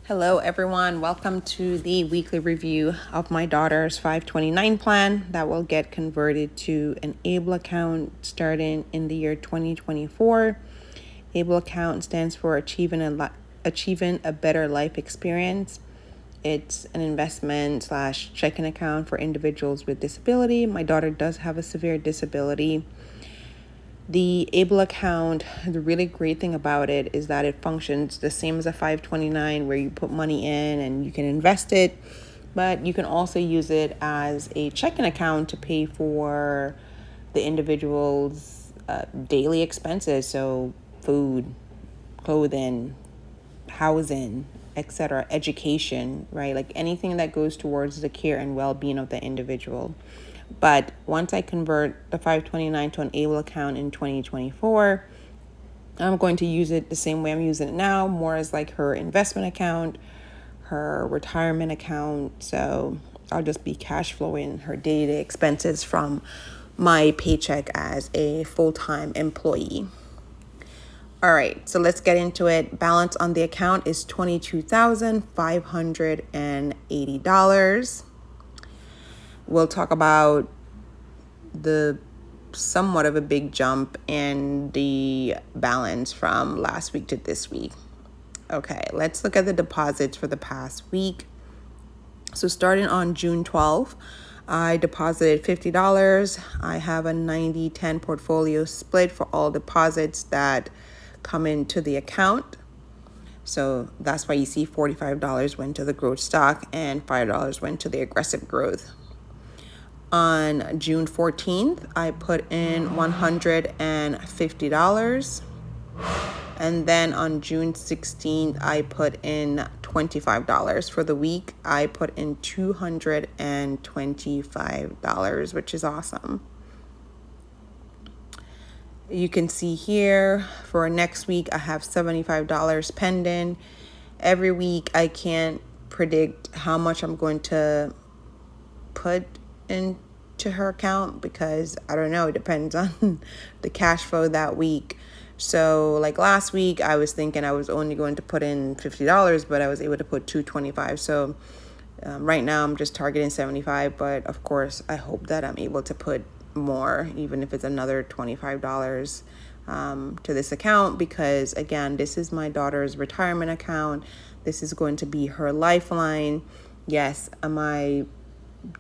Hello everyone, welcome to the weekly review of my daughter's 529 plan that will get converted to an ABLE account starting in the year 2024. ABLE account stands for Achieving a Better Life Experience. It's an investment / checking account for individuals with disability. My daughter does have a severe disability. The ABLE account, the really great thing about it is that it functions the same as a 529 where you put money in and you can invest it, but you can also use it as a checking account to pay for the individual's daily expenses, so food, clothing, housing, etc., education, right? Like anything that goes towards the care and well-being of the individual. But once I convert the 529 to an ABLE account in 2024, I'm going to use it the same way I'm using it now, more as like her investment account, her retirement account. So I'll just be cash flowing her day-to-day expenses from my paycheck as a full-time employee. All right, so let's get into it. Balance on the account is $22,580. We'll talk about the somewhat of a big jump in the balance from last week to this week. Okay, let's look at the deposits for the past week. So starting on June 12th, I deposited $50. I have a 90-10 portfolio split for all deposits that come into the account. So that's why you see $45 went to the growth stock and $5 went to the aggressive growth. On June 14th, I put in $150. And then on June 16th, I put in $25. For the week, I put in $225, which is awesome. You can see here for next week, I have $75 pending. Every week, I can't predict how much I'm going to put into her account because I don't know, it depends on the cash flow that week. So like last week I was thinking I was only going to put in $50, but I was able to put $225. So right now I'm just targeting $75, but of course I hope that I'm able to put more, even if it's another $25 to this account, because again, this is my daughter's retirement account. This is going to be her lifeline. Yes, am I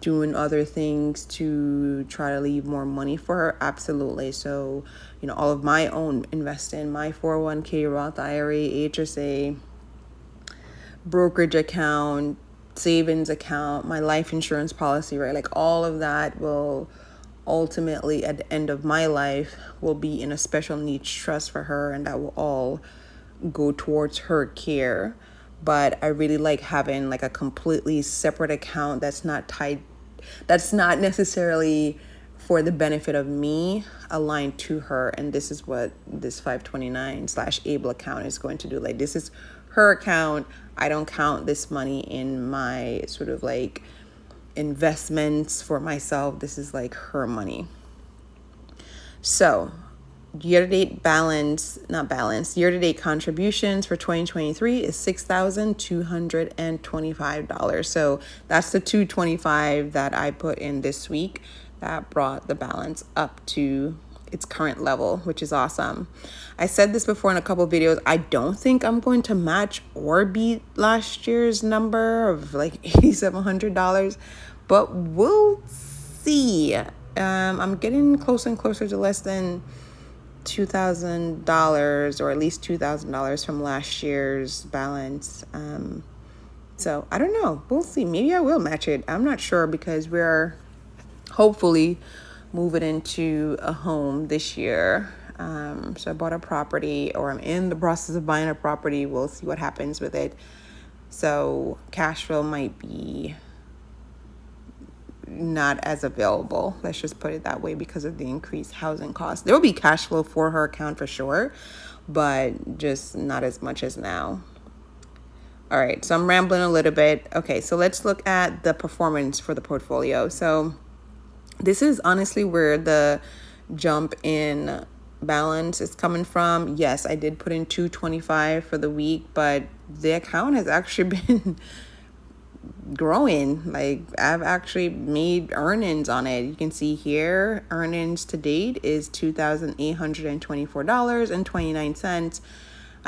doing other things to try to leave more money for her? Absolutely. So, all of my own investing, my 401k, Roth IRA, HSA, brokerage account, savings account, my life insurance policy, right? Like all of that will ultimately at the end of my life will be in a special needs trust for her, and that will all go towards her care. But I really like having like a completely separate account that's not necessarily for the benefit of me, aligned to her. And this is what this 529 / ABLE account is going to do. Like, this is her account. I don't count this money in my sort of like investments for myself. This is like her money. So year-to-date contributions for 2023 is $6,225. So that's the $225 that I put in this week that brought the balance up to its current level, which is awesome. I said this before in a couple of videos. I don't think I'm going to match or beat last year's number of like $8,700, but we'll see. I'm getting closer and closer to less than $2,000, or at least $2,000 from last year's balance. So I don't know. We'll see. Maybe I will match it. I'm not sure, because we're hopefully moving into a home this year. So I bought a property, or I'm in the process of buying a property. We'll see what happens with it. So cash flow might be not as available, let's just put it that way, because of the increased housing costs. There will be cash flow for her account for sure, but just not as much as now. All right, so I'm rambling a little bit. Okay, so let's look at the performance for the portfolio. So this is honestly where the jump in balance is coming from. Yes, I did put in $225 for the week, but the account has actually been growing. Like, I've actually made earnings on it. You can see here, earnings to date is $2,824.29.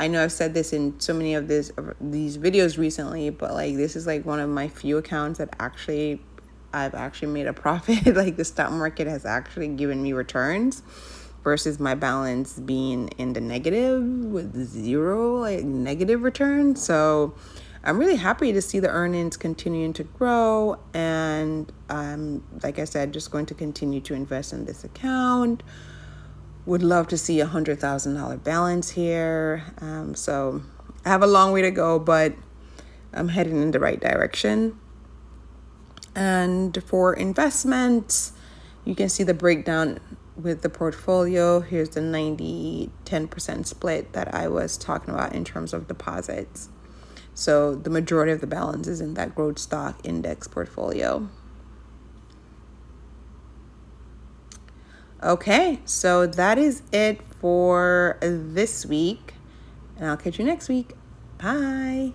I know I've said this in so many of these videos recently, but like, this is like one of my few accounts that I've actually made a profit. Like, the stock market has actually given me returns versus my balance being in the negative with zero, like, negative returns. So I'm really happy to see the earnings continuing to grow. And like I said, just going to continue to invest in this account. Would love to see $100,000 balance here. So I have a long way to go, but I'm heading in the right direction. And for investments, you can see the breakdown with the portfolio. Here's the 90-10% split that I was talking about in terms of deposits. So the majority of the balance is in that growth stock index portfolio. Okay, so that is it for this week, and I'll catch you next week. Bye.